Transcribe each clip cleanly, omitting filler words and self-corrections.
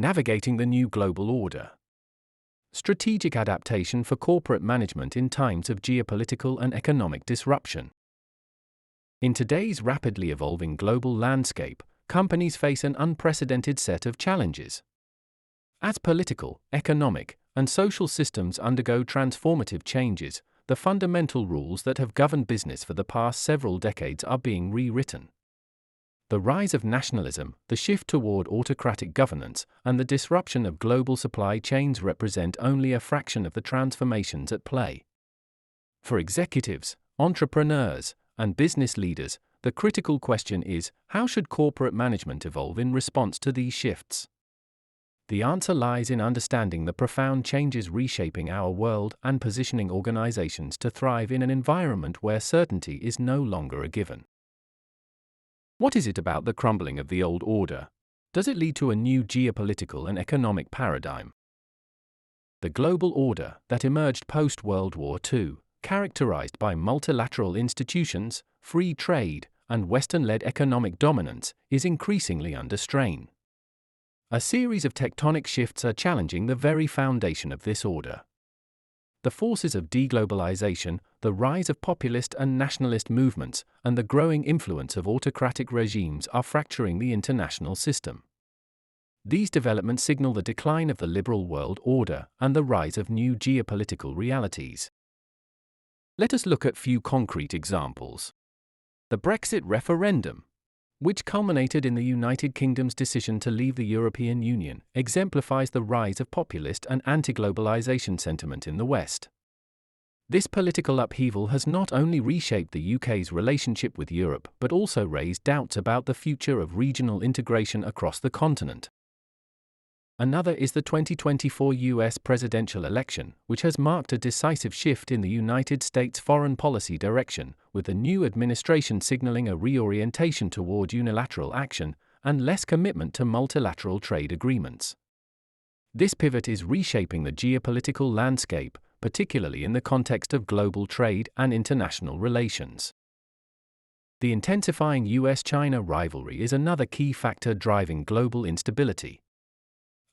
Navigating the new global order. Strategic adaptation for corporate management in times of geopolitical and economic disruption. In today's rapidly evolving global landscape, companies face an unprecedented set of challenges. As political, economic, and social systems undergo transformative changes, the fundamental rules that have governed business for the past several decades are being rewritten. The rise of nationalism, the shift toward autocratic governance, and the disruption of global supply chains represent only a fraction of the transformations at play. For executives, entrepreneurs, and business leaders, the critical question is, how should corporate management evolve in response to these shifts? The answer lies in understanding the profound changes reshaping our world and positioning organizations to thrive in an environment where certainty is no longer a given. What is it about the crumbling of the old order? Does it lead to a new geopolitical and economic paradigm? The global order that emerged post-World War II, characterized by multilateral institutions, free trade, and Western-led economic dominance, is increasingly under strain. A series of tectonic shifts are challenging the very foundation of this order. The forces of deglobalization, the rise of populist and nationalist movements, and the growing influence of autocratic regimes are fracturing the international system. These developments signal the decline of the liberal world order and the rise of new geopolitical realities. Let us look at few concrete examples. The Brexit referendum, which culminated in the United Kingdom's decision to leave the European Union, exemplifies the rise of populist and anti-globalization sentiment in the West. This political upheaval has not only reshaped the UK's relationship with Europe but also raised doubts about the future of regional integration across the continent. Another is the 2024 US presidential election, which has marked a decisive shift in the United States' foreign policy direction, with the new administration signaling a reorientation toward unilateral action and less commitment to multilateral trade agreements. This pivot is reshaping the geopolitical landscape, particularly in the context of global trade and international relations. The intensifying US-China rivalry is another key factor driving global instability.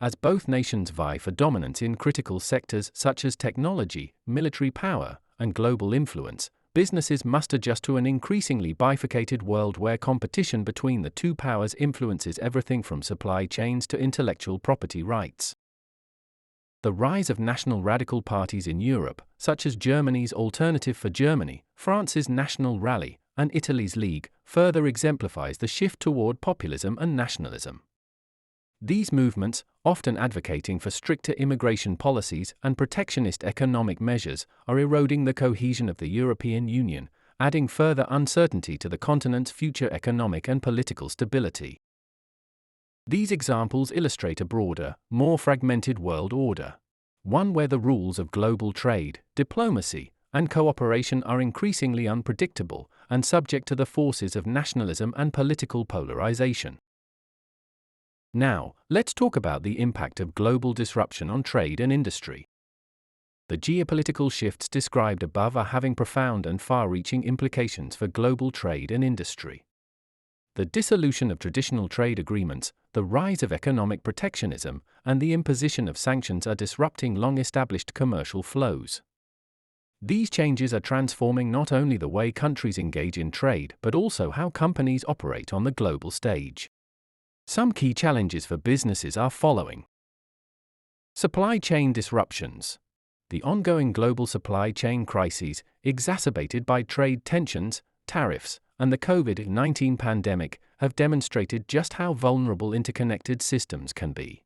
As both nations vie for dominance in critical sectors such as technology, military power, and global influence, businesses must adjust to an increasingly bifurcated world where competition between the two powers influences everything from supply chains to intellectual property rights. The rise of national radical parties in Europe, such as Germany's Alternative for Germany, France's National Rally, and Italy's League, further exemplifies the shift toward populism and nationalism. These movements, often advocating for stricter immigration policies and protectionist economic measures, are eroding the cohesion of the European Union, adding further uncertainty to the continent's future economic and political stability. These examples illustrate a broader, more fragmented world order, one where the rules of global trade, diplomacy, and cooperation are increasingly unpredictable and subject to the forces of nationalism and political polarization. Now, let's talk about the impact of global disruption on trade and industry. The geopolitical shifts described above are having profound and far-reaching implications for global trade and industry. The dissolution of traditional trade agreements, the rise of economic protectionism, and the imposition of sanctions are disrupting long-established commercial flows. These changes are transforming not only the way countries engage in trade but also how companies operate on the global stage. Some key challenges for businesses are following. Supply chain disruptions. The ongoing global supply chain crises, exacerbated by trade tensions, tariffs, and the COVID-19 pandemic, have demonstrated just how vulnerable interconnected systems can be.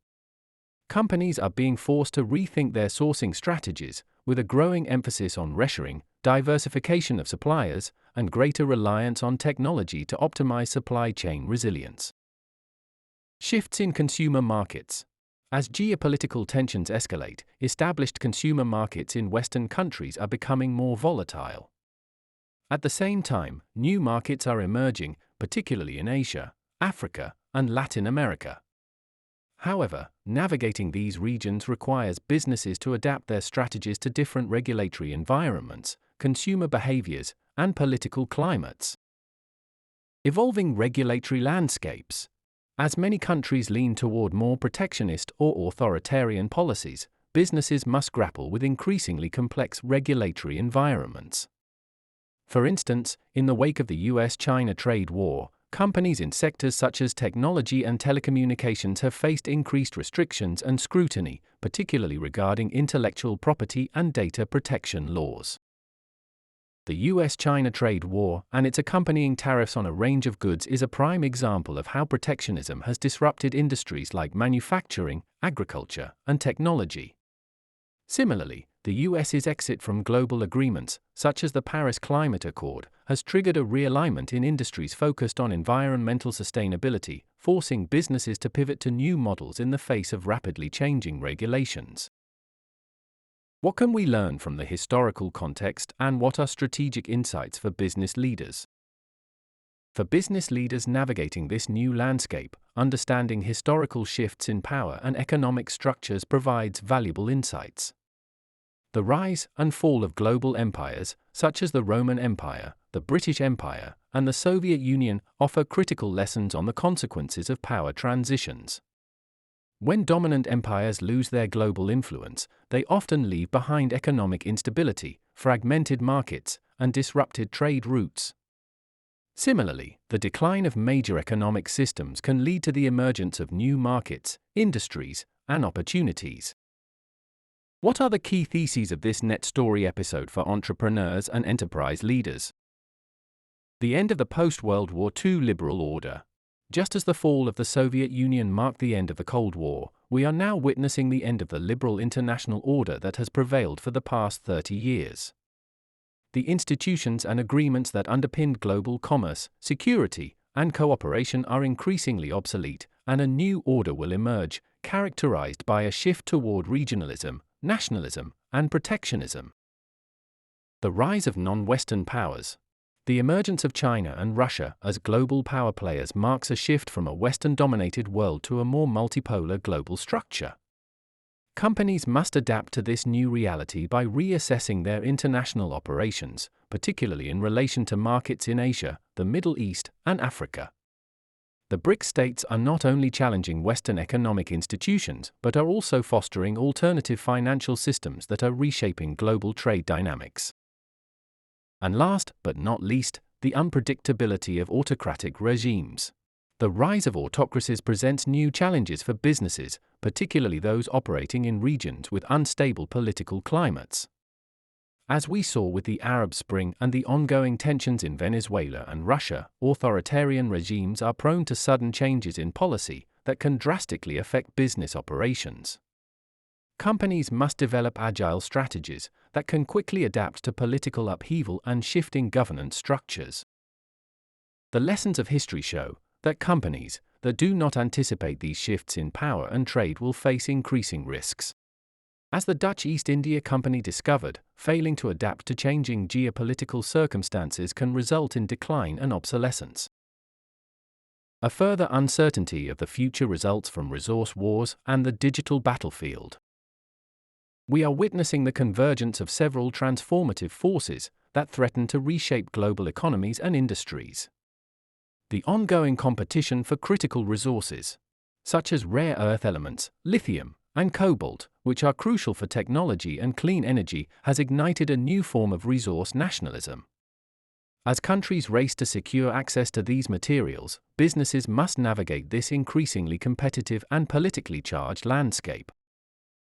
Companies are being forced to rethink their sourcing strategies, with a growing emphasis on reshoring, diversification of suppliers, and greater reliance on technology to optimize supply chain resilience. Shifts in consumer markets. As geopolitical tensions escalate, established consumer markets in Western countries are becoming more volatile. At the same time, new markets are emerging, particularly in Asia, Africa, and Latin America. However, navigating these regions requires businesses to adapt their strategies to different regulatory environments, consumer behaviors, and political climates. Evolving regulatory landscapes. As many countries lean toward more protectionist or authoritarian policies, businesses must grapple with increasingly complex regulatory environments. For instance, in the wake of the US-China trade war, companies in sectors such as technology and telecommunications have faced increased restrictions and scrutiny, particularly regarding intellectual property and data protection laws. The US-China trade war and its accompanying tariffs on a range of goods is a prime example of how protectionism has disrupted industries like manufacturing, agriculture, and technology. Similarly, the US's exit from global agreements, such as the Paris Climate Accord, has triggered a realignment in industries focused on environmental sustainability, forcing businesses to pivot to new models in the face of rapidly changing regulations. What can we learn from the historical context, and what are strategic insights for business leaders? For business leaders navigating this new landscape, understanding historical shifts in power and economic structures provides valuable insights. The rise and fall of global empires, such as the Roman Empire, the British Empire, and the Soviet Union, offer critical lessons on the consequences of power transitions. When dominant empires lose their global influence, they often leave behind economic instability, fragmented markets, and disrupted trade routes. Similarly, the decline of major economic systems can lead to the emergence of new markets, industries, and opportunities. What are the key theses of this NET.story episode for entrepreneurs and enterprise leaders? The end of the post-World War II liberal order. Just as the fall of the Soviet Union marked the end of the Cold War, we are now witnessing the end of the liberal international order that has prevailed for the past 30 years. The institutions and agreements that underpinned global commerce, security, and cooperation are increasingly obsolete, and a new order will emerge, characterized by a shift toward regionalism, nationalism, and protectionism. The rise of non-Western powers. The emergence of China and Russia as global power players marks a shift from a Western-dominated world to a more multipolar global structure. Companies must adapt to this new reality by reassessing their international operations, particularly in relation to markets in Asia, the Middle East, and Africa. The BRICS states are not only challenging Western economic institutions but are also fostering alternative financial systems that are reshaping global trade dynamics. And last but not least, the unpredictability of autocratic regimes. The rise of autocracies presents new challenges for businesses, particularly those operating in regions with unstable political climates. As we saw with the Arab Spring and the ongoing tensions in Venezuela and Russia, authoritarian regimes are prone to sudden changes in policy that can drastically affect business operations. Companies must develop agile strategies that can quickly adapt to political upheaval and shifting governance structures. The lessons of history show that companies that do not anticipate these shifts in power and trade will face increasing risks. As the Dutch East India Company discovered, failing to adapt to changing geopolitical circumstances can result in decline and obsolescence. A further uncertainty of the future results from resource wars and the digital battlefield. We are witnessing the convergence of several transformative forces that threaten to reshape global economies and industries. The ongoing competition for critical resources, such as rare earth elements, lithium, and cobalt, which are crucial for technology and clean energy, has ignited a new form of resource nationalism. As countries race to secure access to these materials, businesses must navigate this increasingly competitive and politically charged landscape.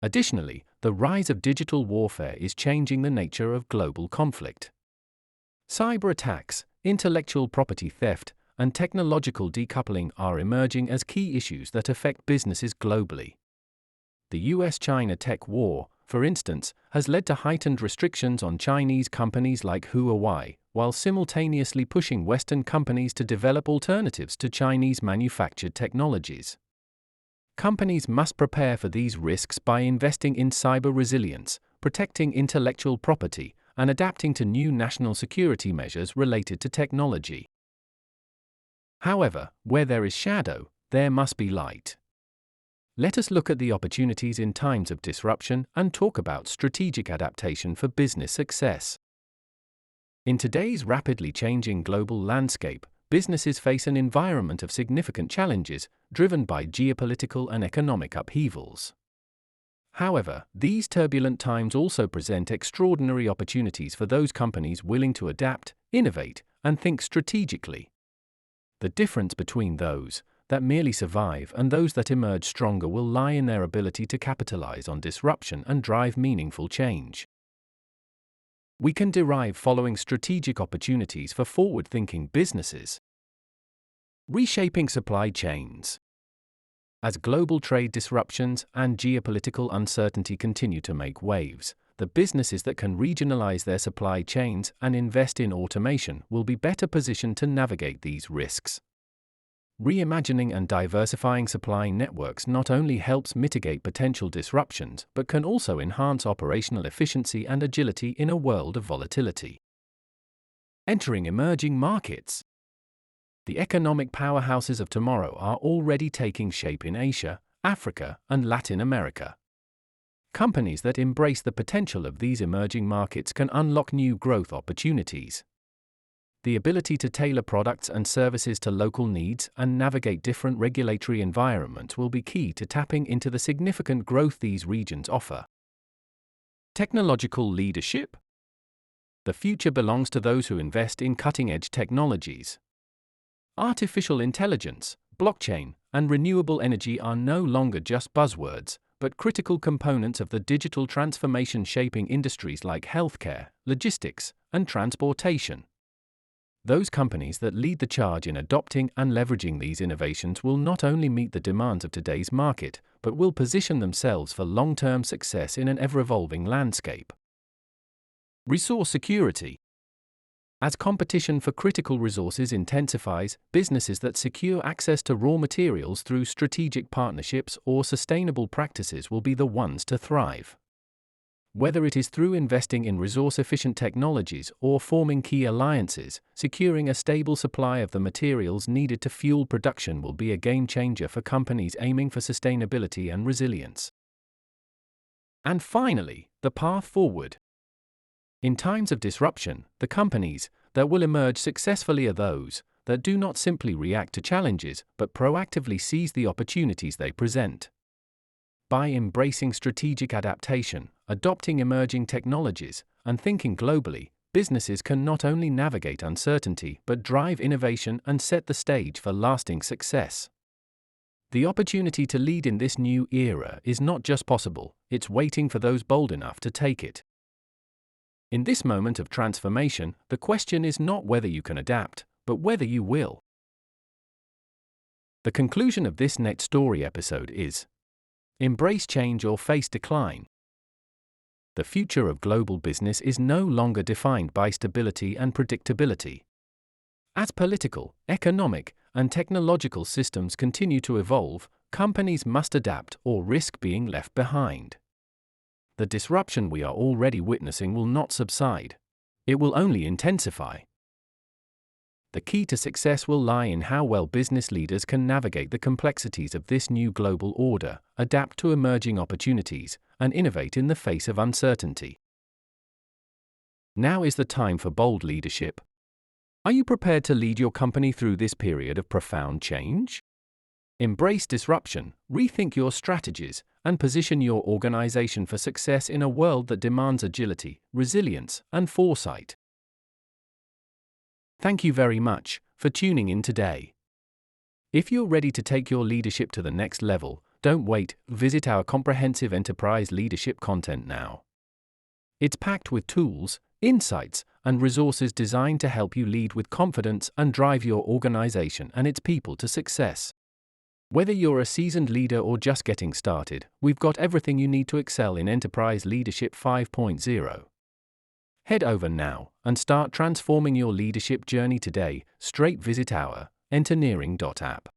Additionally, the rise of digital warfare is changing the nature of global conflict. Cyber attacks, intellectual property theft, and technological decoupling are emerging as key issues that affect businesses globally. The US-China tech war, for instance, has led to heightened restrictions on Chinese companies like Huawei, while simultaneously pushing Western companies to develop alternatives to Chinese-manufactured technologies. Companies must prepare for these risks by investing in cyber resilience, protecting intellectual property, and adapting to new national security measures related to technology. However, where there is shadow, there must be light. Let us look at the opportunities in times of disruption and talk about strategic adaptation for business success. In today's rapidly changing global landscape, businesses face an environment of significant challenges, driven by geopolitical and economic upheavals. However, these turbulent times also present extraordinary opportunities for those companies willing to adapt, innovate, and think strategically. The difference between those that merely survive and those that emerge stronger will lie in their ability to capitalize on disruption and drive meaningful change. We can derive following strategic opportunities for forward-thinking businesses. Reshaping supply chains. As global trade disruptions and geopolitical uncertainty continue to make waves, the businesses that can regionalize their supply chains and invest in automation will be better positioned to navigate these risks. Reimagining and diversifying supply networks not only helps mitigate potential disruptions but can also enhance operational efficiency and agility in a world of volatility. Entering emerging markets. The economic powerhouses of tomorrow are already taking shape in Asia, Africa, and Latin America. Companies that embrace the potential of these emerging markets can unlock new growth opportunities. The ability to tailor products and services to local needs and navigate different regulatory environments will be key to tapping into the significant growth these regions offer. Technological leadership. The future belongs to those who invest in cutting-edge technologies. Artificial intelligence, blockchain, and renewable energy are no longer just buzzwords, but critical components of the digital transformation shaping industries like healthcare, logistics, and transportation. Those companies that lead the charge in adopting and leveraging these innovations will not only meet the demands of today's market, but will position themselves for long-term success in an ever-evolving landscape. Resource security. As competition for critical resources intensifies, businesses that secure access to raw materials through strategic partnerships or sustainable practices will be the ones to thrive. Whether it is through investing in resource-efficient technologies or forming key alliances, securing a stable supply of the materials needed to fuel production will be a game-changer for companies aiming for sustainability and resilience. And finally, the path forward. In times of disruption, the companies that will emerge successfully are those that do not simply react to challenges but proactively seize the opportunities they present. By embracing strategic adaptation, adopting emerging technologies, and thinking globally, businesses can not only navigate uncertainty but drive innovation and set the stage for lasting success. The opportunity to lead in this new era is not just possible, it's waiting for those bold enough to take it. In this moment of transformation, the question is not whether you can adapt, but whether you will. The conclusion of this NET.story episode is: embrace change or face decline. The future of global business is no longer defined by stability and predictability. As political, economic, and technological systems continue to evolve, companies must adapt or risk being left behind. The disruption we are already witnessing will not subside. It will only intensify. The key to success will lie in how well business leaders can navigate the complexities of this new global order, adapt to emerging opportunities, and innovate in the face of uncertainty. Now is the time for bold leadership. Are you prepared to lead your company through this period of profound change? Embrace disruption, rethink your strategies, and position your organization for success in a world that demands agility, resilience, and foresight. Thank you very much for tuning in today. If you're ready to take your leadership to the next level, don't wait, visit our comprehensive enterprise leadership content now. It's packed with tools, insights, and resources designed to help you lead with confidence and drive your organization and its people to success. Whether you're a seasoned leader or just getting started, we've got everything you need to excel in Enterprise Leadership 5.0. Head over now and start transforming your leadership journey today. Straight visit our engineering.app.